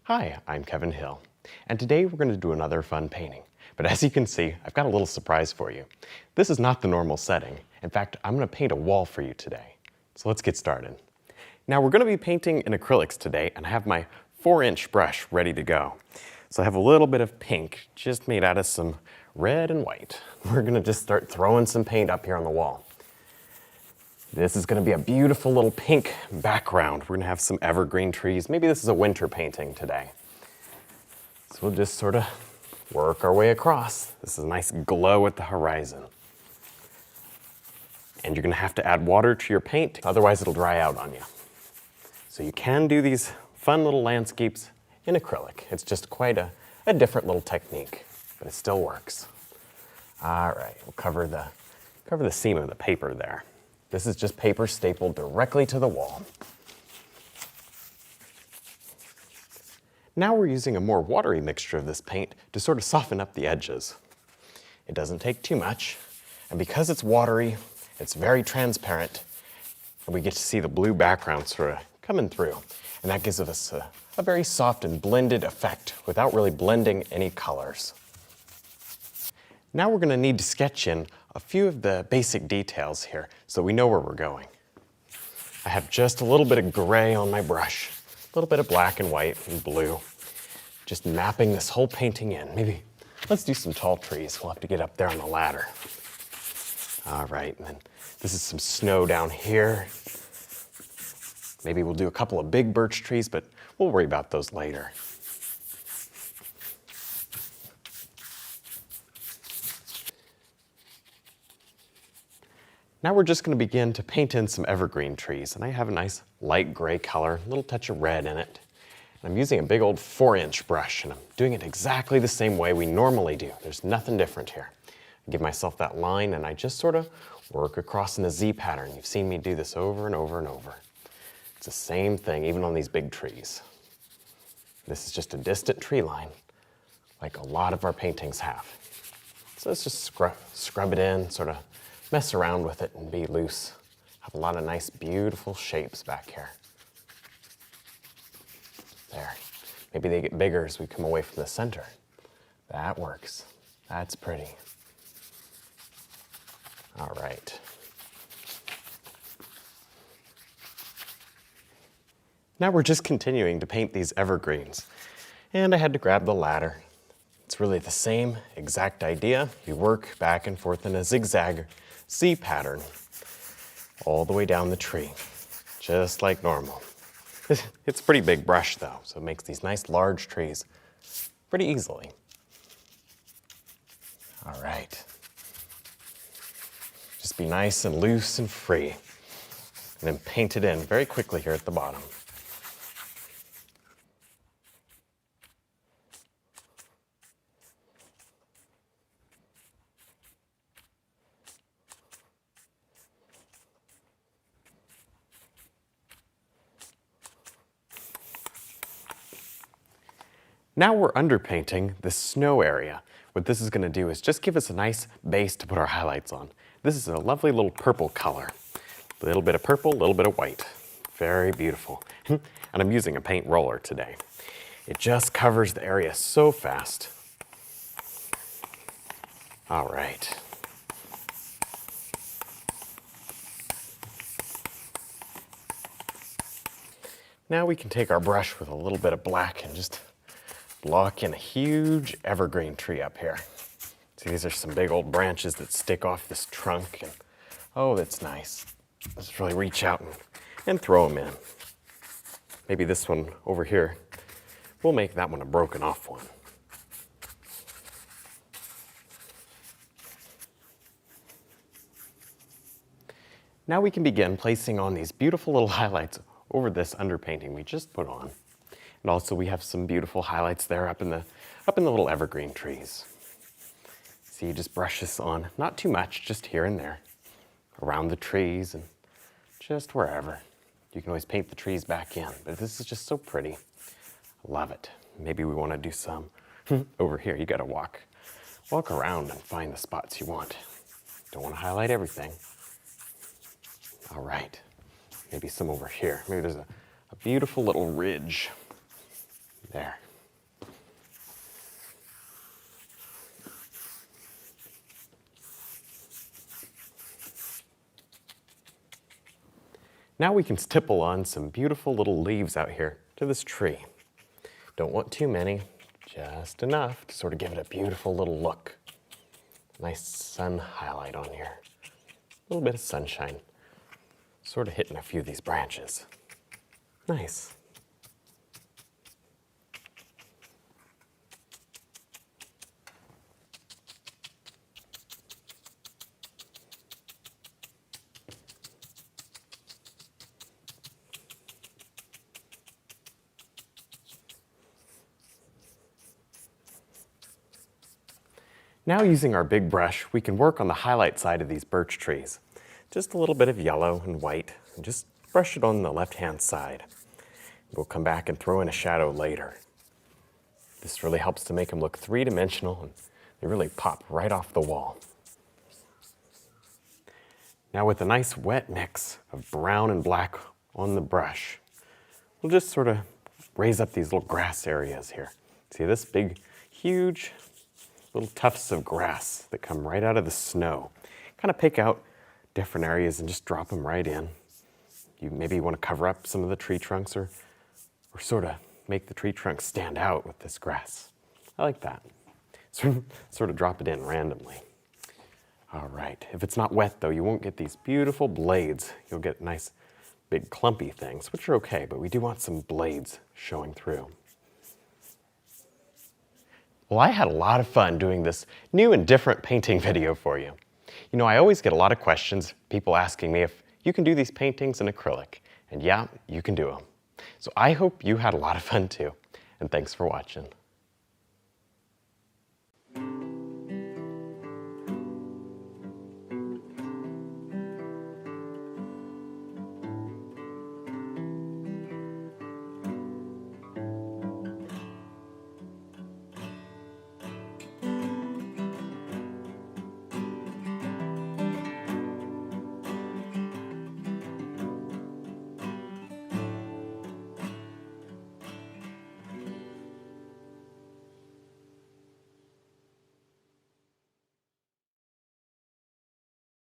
Hi, I'm Kevin Hill, and today we're going to do another fun painting. But as you can see, I've got a little surprise for you. This is not the normal setting. In fact, I'm going to paint a wall for you today. So let's get started. Now we're going to be painting in acrylics today, and I have my 4-inch brush ready to go. So I have a little bit of pink, just made out of some red and white. We're going to just start throwing some paint up here on the wall. This is going to be a beautiful little pink background. We're going to have some evergreen trees. Maybe this is a winter painting today. So we'll just sort of work our way across. This is a nice glow at the horizon. And you're going to have to add water to your paint, otherwise it'll dry out on you. So you can do these fun little landscapes in acrylic. It's just quite a different little technique, but it still works. All right, we'll cover the seam of the paper there. This is just paper stapled directly to the wall. Now we're using a more watery mixture of this paint to sort of soften up the edges. It doesn't take too much, and because it's watery, it's very transparent, and we get to see the blue background sort of coming through, and that gives us a very soft and blended effect without really blending any colors. Now we're going to need to sketch in a few of the basic details here so we know where we're going. I have just a little bit of gray on my brush, a little bit of black and white and blue, just mapping this whole painting in. Maybe let's do some tall trees. We'll have to get up there on the ladder. All right, and then this is some snow down here. Maybe we'll do a couple of big birch trees, but we'll worry about those later. Now we're just going to begin to paint in some evergreen trees, and I have a nice light gray color, a little touch of red in it. And I'm using a big old 4-inch brush, and I'm doing it exactly the same way we normally do. There's nothing different here. I give myself that line, and I just sort of work across in a Z pattern. You've seen me do this over and over and over. It's the same thing, even on these big trees. This is just a distant tree line, like a lot of our paintings have. So let's just scrub it in, sort of mess around with it and be loose. Have a lot of nice, beautiful shapes back here. There. Maybe they get bigger as we come away from the center. That works. That's pretty. All right. Now we're just continuing to paint these evergreens. And I had to grab the ladder. It's really the same exact idea. You work back and forth in a zigzag Z pattern all the way down the tree, just like normal. It's a pretty big brush though, so it makes these nice large trees pretty easily. All right. Just be nice and loose and free, and then paint it in very quickly here at the bottom. Now we're underpainting the snow area. What this is going to do is just give us a nice base to put our highlights on. This is a lovely little purple color. A little bit of purple, a little bit of white. Very beautiful. And I'm using a paint roller today. It just covers the area so fast. All right. Now we can take our brush with a little bit of black and just block in a huge evergreen tree up here. See, these are some big old branches that stick off this trunk, and oh, that's nice. Let's really reach out and throw them in. Maybe this one over here, we'll make that one a broken off one. Now we can begin placing on these beautiful little highlights over this underpainting we just put on. And also we have some beautiful highlights there up in the little evergreen trees. So you just brush this on, not too much, just here and there, around the trees and just wherever. You can always paint the trees back in, but this is just so pretty. I love it. Maybe we want to do some over here. You got to walk around and find the spots you want. Don't want to highlight everything. All right, maybe some over here. Maybe there's a beautiful little ridge. There. Now we can stipple on some beautiful little leaves out here to this tree. Don't want too many, just enough to sort of give it a beautiful little look. Nice sun highlight on here. A little bit of sunshine. Sort of hitting a few of these branches. Nice. Now using our big brush, we can work on the highlight side of these birch trees. Just a little bit of yellow and white, and just brush it on the left-hand side. We'll come back and throw in a shadow later. This really helps to make them look three-dimensional, and they really pop right off the wall. Now with a nice wet mix of brown and black on the brush, we'll just sort of raise up these little grass areas here. See this big, huge little tufts of grass that come right out of the snow. Kind of pick out different areas and just drop them right in. You maybe want to cover up some of the tree trunks or sort of make the tree trunks stand out with this grass. I like that. Sort of drop it in randomly. All right, if it's not wet though, you won't get these beautiful blades. You'll get nice big clumpy things, which are okay, but we do want some blades showing through. Well, I had a lot of fun doing this new and different painting video for you. You know, I always get a lot of questions, people asking me if you can do these paintings in acrylic. And yeah, you can do them. So I hope you had a lot of fun too. And thanks for watching.